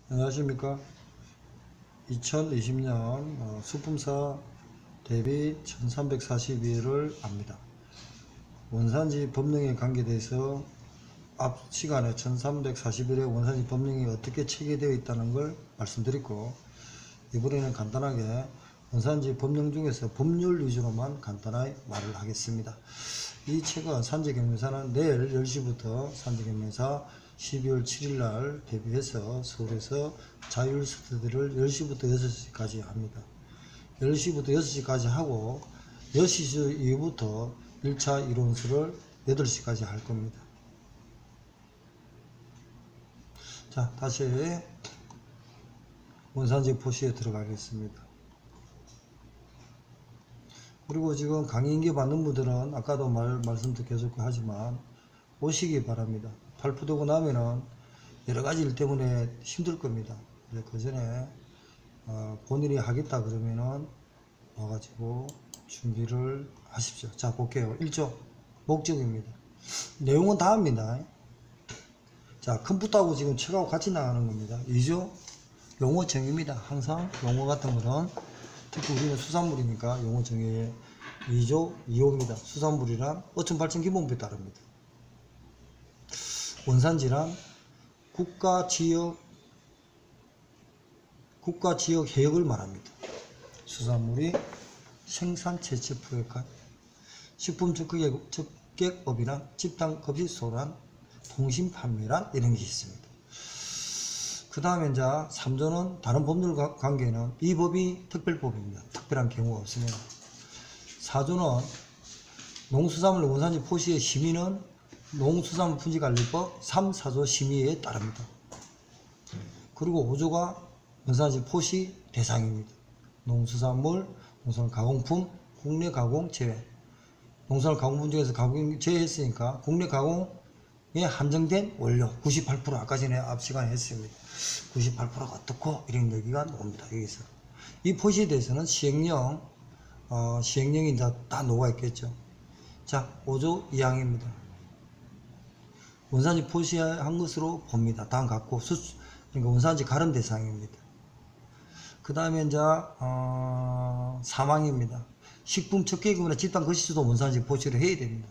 안녕하십니까. 2020년 수품사 대비 1342회를 합니다. 원산지 법령에 관계돼서 앞 시간에 1341회 원산지 법령이 어떻게 체계되어 있다는 걸 말씀드렸고, 이번에는 간단하게 원산지 법령 중에서 법률 위주로만 간단하게 말을 하겠습니다. 이 책은 산지경매사는 내일 10시부터 산지경매사 12월 7일날 대비해서 서울에서 자율스터디를 10시부터 6시까지 합니다. 10시부터 6시까지 하고 6시 이후부터 1차 이론수를 8시까지 할 겁니다. 자, 다시 원산지 포시에 들어가겠습니다. 그리고 지금 강의 인계 받는 분들은 아까도 말씀도 계속 하지만 오시기 바랍니다. 발표되고 나면은 여러가지 일 때문에 힘들 겁니다. 그 전에 본인이 하겠다 그러면은 와가지고 준비를 하십시오. 자, 볼게요. 1조 목적입니다. 내용은 다 합니다. 자, 컴퓨터하고 지금 책하고 같이 나가는 겁니다. 2조 용어 정의입니다. 항상 용어 같은 거는 특히 우리는 수산물이니까 용어 정의에 2조 2호입니다. 수산물이란 어촌 발전 기본법에 따릅니다. 원산지란 국가 지역 해역을 말합니다. 수산물이 생산 채취 포획한 식품 적객업이란 집단 급식소란 통신 판매란 이런 게 있습니다. 그 다음에 이제 3조는 다른 법률 관계는 이 법이 특별법입니다. 특별한 경우가 없으면. 4조는 농수산물 원산지 포시의 심의는 농수산물 품질관리법 3, 4조 심의에 따릅니다. 그리고 5조가 원산지 포시 대상입니다. 농수산물, 농산물 가공품, 국내 가공 제외. 농산물 가공품 중에서 가공 제외했으니까 국내 가공에 한정된 원료 98% 아까 전에 앞 시간에 했습니다. 98%가 어떻고 이런 얘기가 나옵니다. 여기서 이 포시에 대해서는 시행령이 이제 다 녹아 있겠죠. 자, 5조 2항입니다. 원산지 포시한 것으로 봅니다. 다음 갖고 그러니까 원산지 가름 대상입니다. 그 다음에 이제 3항입니다. 식품 적객이나 집단 거시수도 원산지 포시를 해야 됩니다.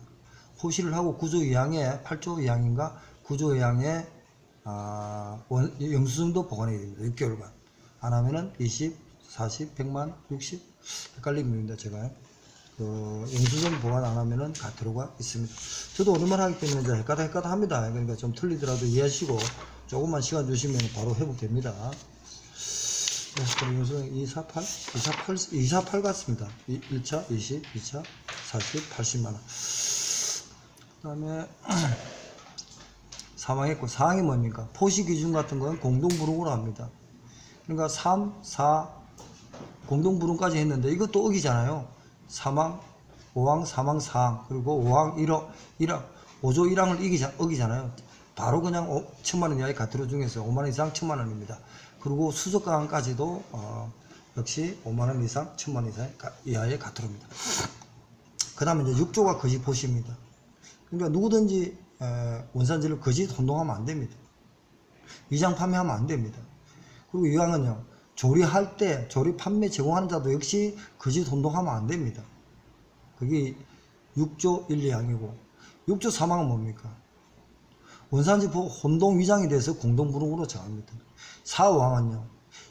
포시를 하고 9조 2항에 8조 2항인가 9조 2항에 영수증도 보관해야 됩니다. 6개월간. 안 하면은 20, 40, 100만, 60 헷갈립니다. 제가 영수증 보관 안 하면은 가트로가 있습니다. 저도 오랜만에 하기 때문에 이제 헷갈다 합니다. 그러니까 좀 틀리더라도 이해하시고 조금만 시간 주시면 바로 회복됩니다. 네, 그럼 영수증 248 같습니다. 1차 20, 2차 40, 80만원. 그 다음에 사망했고, 사항이 뭡니까? 포시 기준 같은 건 공동부름으로 합니다. 그러니까 3, 4 공동부름까지 했는데 이것도 어기잖아요. 사망 5항, 사망 4항, 그리고 5항 1호, 5조 1항을 어기잖아요. 바로 그냥 1000만원 이하의 가트로 중에서 5만원 이상 1000만원입니다. 그리고 수족강까지도 역시 5만원 이상 1000만원 이하의 가트로입니다. 그 다음에 이제 6조가 거짓 포시입니다. 그러니까 누구든지 원산지를 거짓 혼동하면 안 됩니다. 위장 판매하면 안 됩니다. 그리고 이왕은요, 조리할 때 조리 판매 제공하는 자도 역시 거짓 혼동하면 안 됩니다. 그게 6조 1, 2항이고 6조 3항은 뭡니까? 원산지 혼동 위장에 대해서 공동부름으로 정합니다. 4, 5항은요,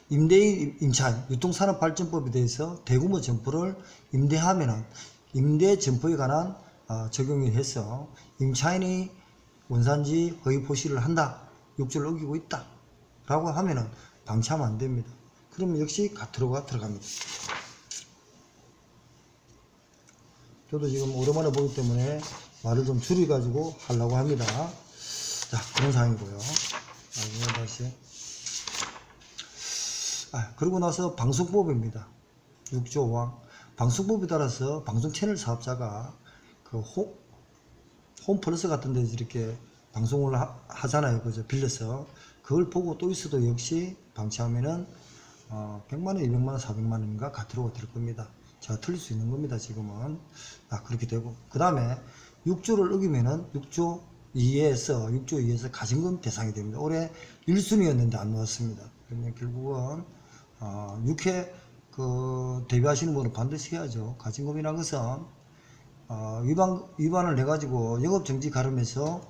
임대인 임차인 유통산업발전법에 대해서 대규모 점포를 임대하면은 임대 점포에 관한 적용을 해서 임차인이 원산지 허위 포시를 한다, 6조를 어기고 있다 라고 하면은 방치하면 안 됩니다. 그러면 역시 가트로가 들어갑니다. 저도 지금 오랜만에 보기 때문에 말을 좀 줄여가지고 하려고 합니다. 자, 그런 상황이고요. 다시. 그리고 나서 방송법입니다. 6조 5항. 방송법에 따라서 방송 채널 사업자가 그 홈플러스 같은 데서 이렇게 방송을 하잖아요. 그죠? 빌려서. 그걸 보고 또 있어도 역시 방치하면은 100만원, 200만원, 400만원인가 가트로가 될 겁니다. 제가 틀릴 수 있는 겁니다. 지금은. 그렇게 되고. 그 다음에 6조를 어기면은 6조 2에서 가징금 대상이 됩니다. 올해 1순위였는데 안 나왔습니다. 그러면 결국은 6회 대비하시는 분은 반드시 해야죠. 가진금이라는 것은 위반을 해가지고 영업정지 가름해서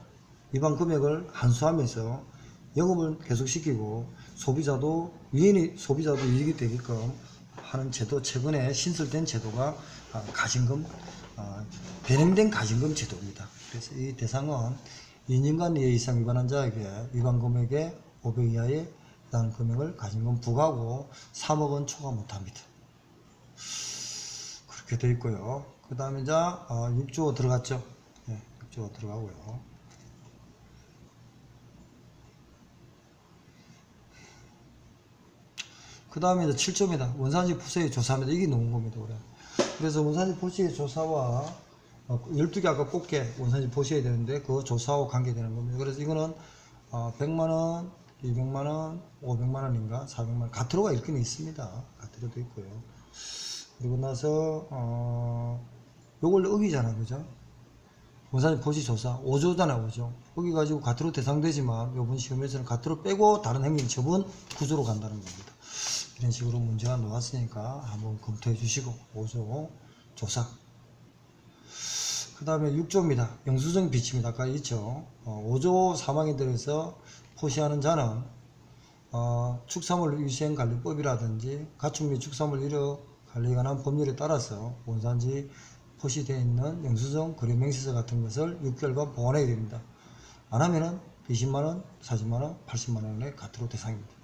위반 금액을 환수하면서 영업을 계속시키고 소비자도 이익이 되게끔 하는 제도, 최근에 신설된 제도가 가진금, 변형된 가진금 제도입니다. 그래서 이 대상은 2년간 이하 이상 위반한 자에게 위반 금액의 500 이하의 해당 금액을 가진금 부과하고 3억 원 초과 못합니다. 그렇게 되어 있고요. 그 다음에 이제 6조 들어갔죠. 네, 6조 들어가고요. 그 다음에 이제 7조입니다. 원산지 포시의 조사입니다. 이게 나온 겁니다. 그래. 그래서 원산지 포시의 조사와 12개 아까 꼽게 원산지 포시해야 되는데 그 조사와 관계되는 겁니다. 그래서 이거는 100만원, 200만원, 500만원인가 400만원 가트로가 있긴 있습니다. 가트로도 있고요. 그리고 나서 요걸 어기잖아, 그죠? 원산지 포시 조사 5조잖아, 5조. 어기 가지고 가트로 대상되지만 요번 시험에서는 가트로 빼고 다른 행위 처분 구조로 간다는 겁니다. 이런 식으로 문제가 나왔으니까 한번 검토해 주시고 5조 조사. 그 다음에 6조입니다. 영수증 비치입니다. 아까 있죠. 5조 사망에 대해서 포시하는 자는 축산물 위생관리법이라든지 가축 및 축산물 이력 관리에 관한 법률에 따라서 원산지 포시되어 있는 영수증, 거래 명세서 같은 것을 6개월간 보관해야 됩니다. 안 하면은 20만원, 40만원, 80만원의 가트로 대상입니다.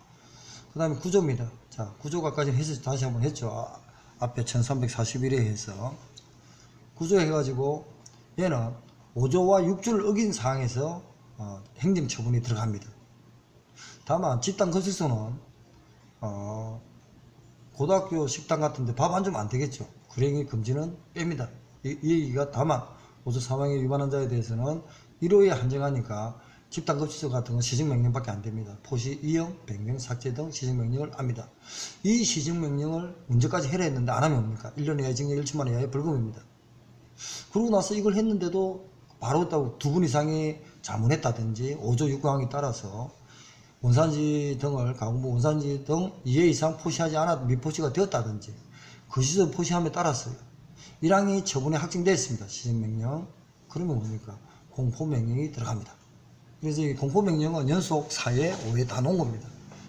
그 다음에 구조입니다. 자, 구조가 아까 다시 한번 했죠. 앞에 1341에 해서 구조 해가지고 얘는 5조와 6조를 어긴 사항에서 행정처분이 들어갑니다. 다만 집단 건설소는 고등학교 식당 같은데 밥 안 주면 안 되겠죠. 불행의 금지는 뺍니다. 이 얘기가 다만 5조 사망에 위반한 자에 대해서는 1호에 한정하니까 집단급식소 같은 건 시정명령밖에 안 됩니다. 포시, 이용, 변경, 삭제 등 시정명령을 합니다. 이 시정명령을 문제까지 해라 했는데 안 하면 뭡니까? 1년 이하의 징역 1천만 원 이하의 벌금입니다. 그러고 나서 이걸 했는데도 바로 두 분 이상이 자문했다든지 5조 6항에 따라서 원산지 등을 가공부 원산지 등 2회 이상 포시하지 않아도 미포시가 되었다든지 그 시절 포시함에 따라서요. 1항이 처분이 확정되었습니다. 시정명령. 그러면 뭡니까? 공포명령이 들어갑니다. 그래서 이 공포명령은 연속 4회, 5회 다 놓은 겁니다.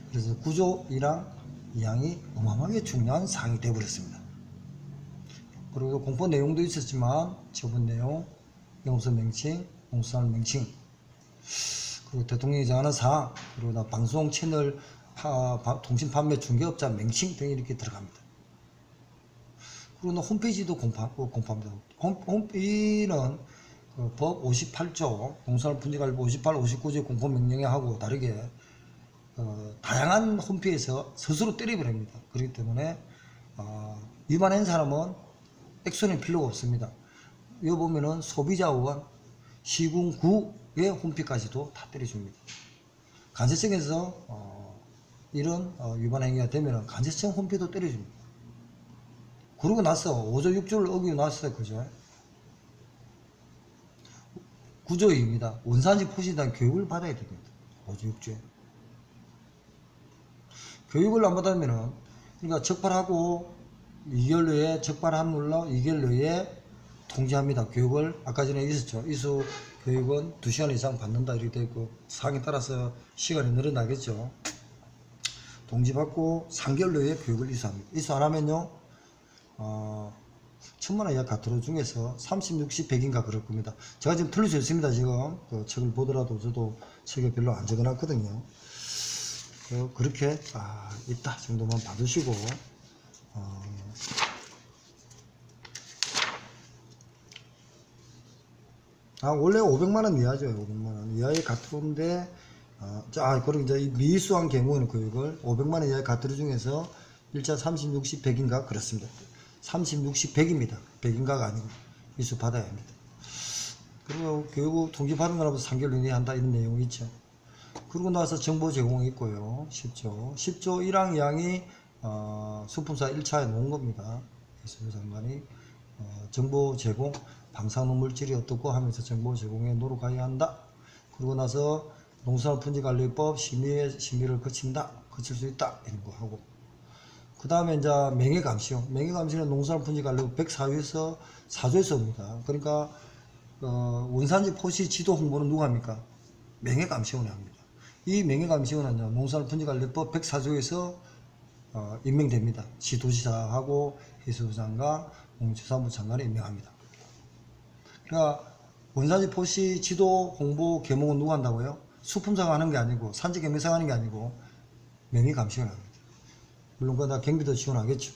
그래서 9조 1항, 2항이 어마어마하게 중요한 사항이 되어버렸습니다. 그리고 공포 내용도 있었지만 처분 내용, 영업소 명칭, 공수사물 명칭, 그리고 대통령이 정하는 사항, 그리고 방송 채널 통신 판매 중개업자 명칭 등이 이렇게 들어갑니다. 그리고 홈페이지도 공포합니다. 홈페이지는 법 58조 공수사물 분리관리법 58, 59조의 공포명령에 하고 다르게 다양한 홈페이지에서 스스로 때려버립니다. 그렇기 때문에 위반한 사람은 액션이 필요가 없습니다. 여기 보면은 소비자원, 시군구의 홈페이지까지도 다 때려줍니다. 간세청에서 이런 위반 행위가 되면 간세청 홈페이지도 때려줍니다. 그러고 나서 5조 6조를 어기고 나서 그죠? 9조입니다. 원산지 포시에 대한 교육을 받아야 됩니다. 5조 6조에. 교육을 안 받으면은 그러니까 적발하고 2개월 내에 적발한 물로 2개월 내에 통지합니다. 교육을 아까 전에 있었죠. 이수 교육은 2시간 이상 받는다 이렇게 되어 있고 사항에 따라서 시간이 늘어나겠죠. 통지받고 3개월 내에 교육을 이수합니다. 이수 안 하면요 1000만 원 이하 가트로 중에서 30, 60, 100인가 그럴 겁니다. 제가 지금 틀릴 수 있습니다. 지금 그 책을 보더라도 저도 책에 별로 안 적어놨거든요. 그렇게 있다 정도만 봐두시고 원래 500만원 이하죠. 500만원 이하의 가트로인데 그리고 이제 이 미수한 경우에는 교육을 500만원 이하의 가트로 중에서 1차 30, 60, 100인가 그렇습니다. 30, 60, 100입니다. 100인가가 아니고 이수 받아야 합니다. 그리고 교육 통지 받은 거라도 3개월 이내에 한다 이런 내용이 있죠. 그러고 나서 정보 제공이 있고요. 10조 1항 2항이 수품사 1차에 놓은 겁니다. 그래서 장관이 정보 제공 방사능 물질이 어떻고 하면서 정보 제공에 노력해야 한다. 그러고 나서 농산물품질관리법 심의를 거친다. 거칠 수 있다 이런 거 하고, 그 다음에 이제 명예감시용. 명예감시는 농수산물 분지관리법 104조에서 4조에서 옵니다. 그러니까 원산지 포시 지도 홍보는 누가 합니까? 명예감시원이 합니다. 이 명예감시원은 농수산물 분지관리법 104조에서 임명됩니다. 시도지사하고 해수부 장관, 농축산부 장관이 임명합니다. 그러니까 원산지 포시 지도 홍보 계몽은 누가 한다고요? 수품사가 하는 게 아니고, 산지경매사가 하는 게 아니고 명예감시원이 합니다. 물론 그거 다 경비도 지원하겠죠.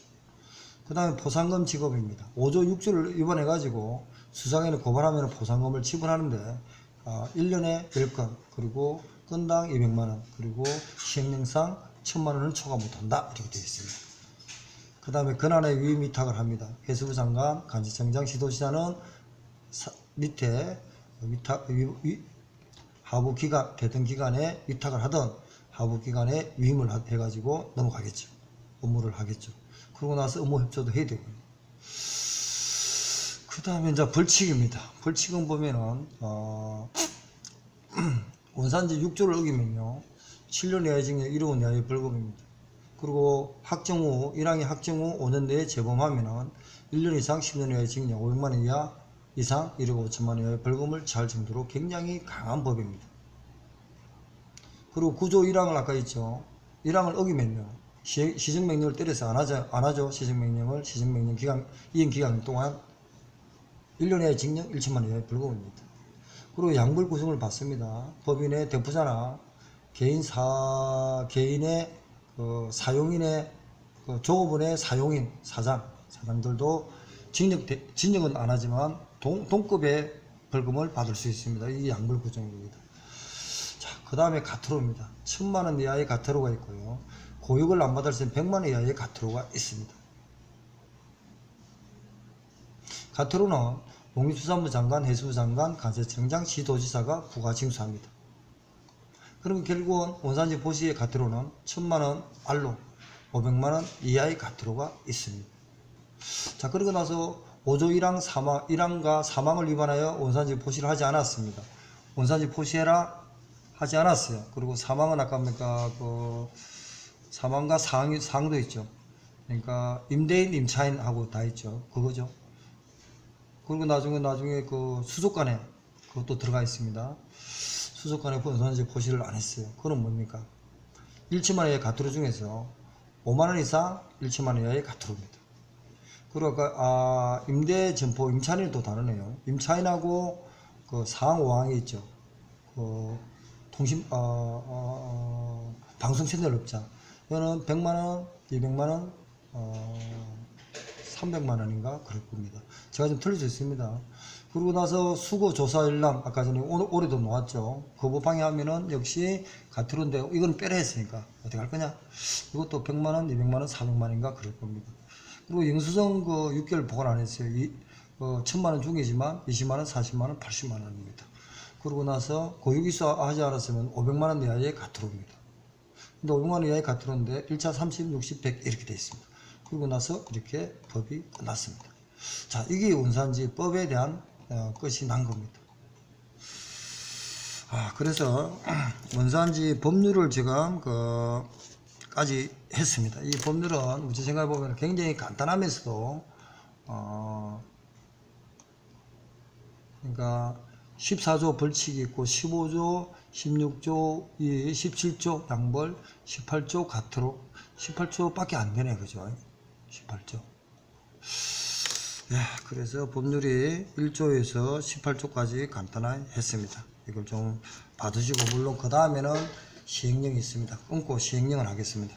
그 다음에 포상금 지급입니다. 5조 6조를 위반해 가지고 수사관이 고발하면 포상금을 지불하는데 1년에 10건, 그리고 건당 200만원, 그리고 시행령상 1000만원을 초과 못한다 이렇게 되어 있습니다. 그 다음에 권한의 위임 위탁을 합니다. 해수부 장관, 간지청장, 시도지사는 밑에 하부기관, 대등 기관에 위탁을 하던 하부기관에 위임을 해가지고 넘어가겠죠. 업무를 하겠죠. 그러고 나서 업무 협조도 해야 되고요. 그 다음에 이제 벌칙입니다. 벌칙은 보면은 원산지 6조를 어기면요 7년 이하의 징역 1억 이하의 벌금입니다. 그리고 확정 후 1항이 확정 후 5년 내에 재범하면은 1년 이상 10년 이하의 징역 500만원 이하 이상 1억 5천만원 이하의 벌금을 처할 정도로 굉장히 강한 법입니다. 그리고 9조 1항을 아까 있죠. 1항을 어기면요 시정명령을 때려서 안 하죠. 시정명령을 시정명령 기간 이행 기간 동안 1년 이하의 징역 1천만원 이하의 벌금입니다. 그리고 양벌 구성을 받습니다. 법인의 대표자나 개인의 사용인의 조업원의 사용인 사장들도 징역은 안 하지만 동급의 벌금을 받을 수 있습니다. 이게 양벌 구성입니다. 자, 그 다음에 가트로입니다. 1000만원 이하의 가트로가 있고요. 고육을 안 받을 때는 100만원 이하의 가트로가 있습니다. 가트로는 농림수산부 장관, 해수부 장관, 간세청장, 시도지사가 부가 징수합니다. 그러면 결국은 원산지 포시의 가트로는 1000만원 알로 500만원 이하의 가트로가 있습니다. 자, 그러고 나서 5조 1항과 사망을 위반하여 원산지 포시를 하지 않았습니다. 원산지 포시해라 하지 않았어요. 그리고 사망은 아까 뭡니까 사망과 사항도 있죠. 그러니까 임대인, 임차인하고 다 있죠. 그거죠. 그리고 나중에 그 수족관에 그것도 들어가 있습니다. 수족관에 원산지 포시를 안 했어요. 그건 뭡니까? 1천만원 이하의 가트로 중에서 5만원 이상 1천만원 이하의 가트로입니다. 그리고 아까 임대 점포 임차인은 또 다르네요. 임차인하고 그 사항 5항이 있죠. 그 방송 채널 업자. 이거는 100만원, 200만원, 300만원인가 그럴 겁니다. 제가 좀 틀릴 수 있습니다. 그러고 나서 수고 조사 일람 아까 전에 올해도 나왔죠. 거부방해 하면은 역시 가트로인데 이건 빼라 했으니까 어떻게 할 거냐? 이것도 100만원, 200만원, 400만원인가 그럴 겁니다. 그리고 영수증 6개월 보관 안 했어요. 1000만원 중이지만 20만원, 40만원, 80만원입니다. 그러고 나서 고유기수 하지 않았으면 500만원 이하의 가트로입니다. 근데 500만원 이하의 가트로인데 1차 30, 60, 100 이렇게 되어 있습니다. 그리고 나서 이렇게 법이 끝났습니다. 자, 이게 원산지법에 대한 끝이 난 겁니다. 그래서 원산지 법률을 지금 까지 했습니다. 이 법률은 제 생각해 보면 굉장히 간단하면서도 그러니까 14조 벌칙이 있고 15조, 16조, 17조 양벌, 18조 가트로, 18조 밖에 안 되네, 그죠? 18조. 예, 그래서 법률이 1조에서 18조까지 간단하게 했습니다. 이걸 좀 봐두시고, 물론 그 다음에는 시행령이 있습니다. 끊고 시행령을 하겠습니다.